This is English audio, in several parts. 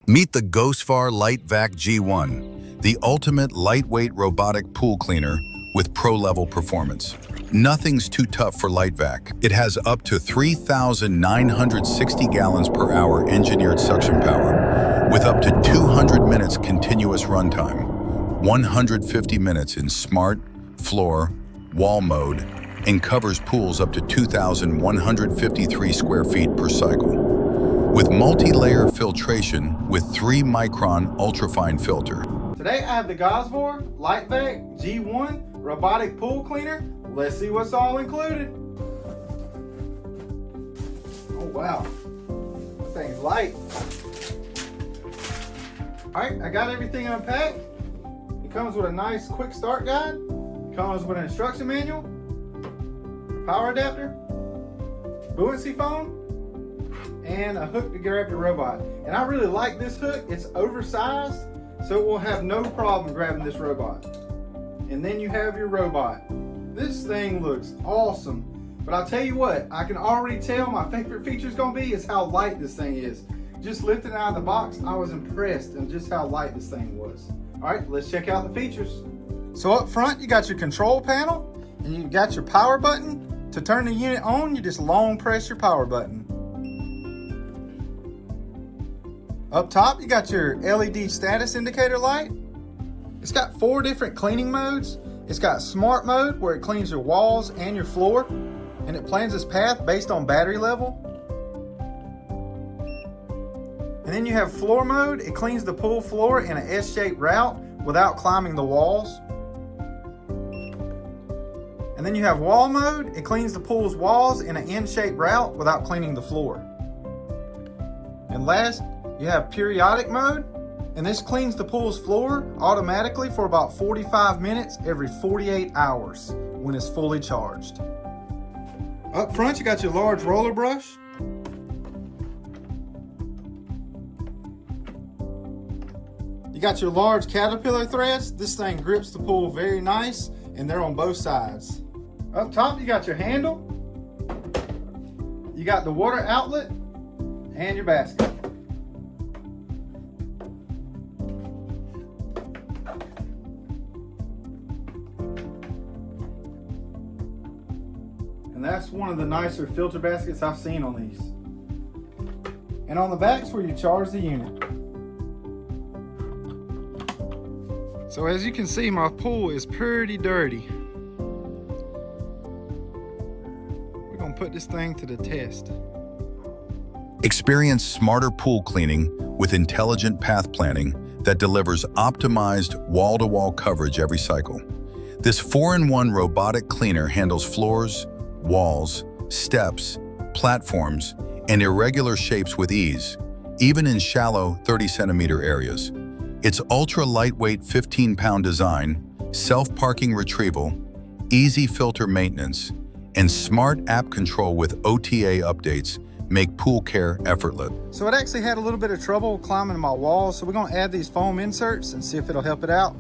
Meet the Gosvor Lightvac G1, the ultimate lightweight robotic pool cleaner with pro-level performance. Nothing's too tough for LiteVac. It has up to 3,960 gallons per hour engineered suction power, with up to 200 minutes continuous runtime, 150 minutes in smart, floor, wall mode, and covers pools up to 2,153 square feet per cycle. With multi-layer filtration with 3-micron ultrafine filter. Today I have the Gosvor Lightvac G1 robotic pool cleaner. Let's see what's all included. Oh wow, this thing's light. Alright, I got everything unpacked. It comes with a nice quick start guide. It comes with an instruction manual, power adapter, buoyancy foam, and a hook to grab the robot. And I really like this hook. It's oversized, so it will have no problem grabbing this robot. And then you have your robot. This thing looks awesome. But I'll tell you what, I can already tell my favorite feature is gonna be is how light this thing is. Just lifting it out of the box, I was impressed in just how light this thing was. All right, let's check out the features. So up front, you got your control panel, and you got your power button. To turn the unit on, you just long press your power button. Up top, you got your LED status indicator light. It's got 4 different cleaning modes. It's got smart mode where it cleans your walls and your floor, and it plans its path based on battery level. And then you have floor mode. It cleans the pool floor in an S-shaped route without climbing the walls. And then you have wall mode. It cleans the pool's walls in an N-shaped route without cleaning the floor. And last, you have periodic mode, and this cleans the pool's floor automatically for about 45 minutes every 48 hours when it's fully charged. Up front, you got your large roller brush. You got your large caterpillar threads. This thing grips the pool very nice, and they're on both sides. Up top, you got your handle. You got the water outlet and your basket. And that's one of the nicer filter baskets I've seen on these. And on the back's where you charge the unit. So as you can see, my pool is pretty dirty. We're gonna put this thing to the test. Experience smarter pool cleaning with intelligent path planning that delivers optimized wall-to-wall coverage every cycle. This 4-in-1 robotic cleaner handles floors, walls, steps, platforms, and irregular shapes with ease, even in shallow 30-centimeter areas. Its ultra-lightweight 15-pound design, self-parking retrieval, easy filter maintenance, and smart app control with OTA updates make pool care effortless. So it actually had a little bit of trouble climbing my walls, so we're gonna add these foam inserts and see if it'll help it out.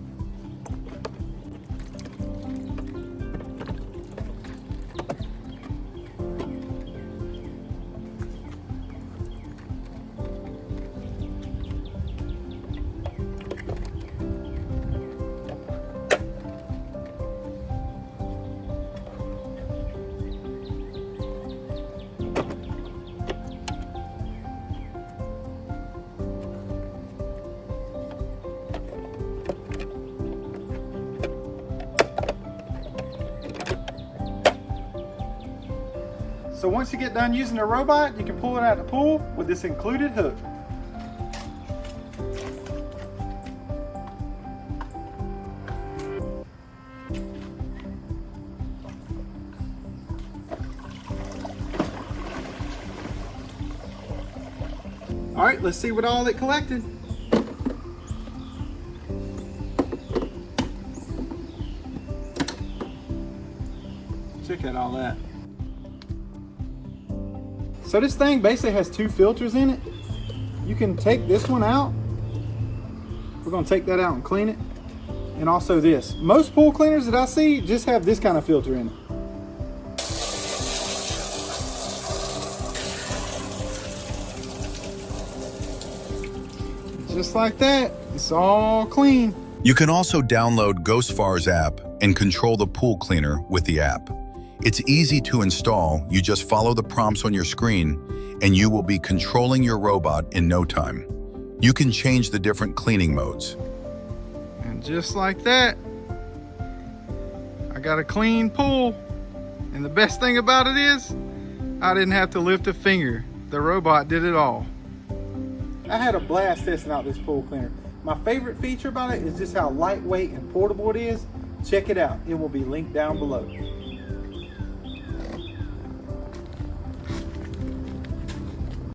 So once you get done using the robot, you can pull it out of the pool with this included hook. All right, let's see what all it collected. Check out all that. So this thing basically has 2 filters in it. You can take this one out. We're gonna take that out and clean it. And also this. Most pool cleaners that I see just have this kind of filter in it. just like that, it's all clean. You can also download Gosvor's app and control the pool cleaner with the app. It's easy to install. You just follow the prompts on your screen and you will be controlling your robot in no time. You can change the different cleaning modes. And just like that, I got a clean pool. And the best thing about it is, I didn't have to lift a finger. The robot did it all. I had a blast testing out this pool cleaner. My favorite feature about it is just how lightweight and portable it is. Check it out. It will be linked down below.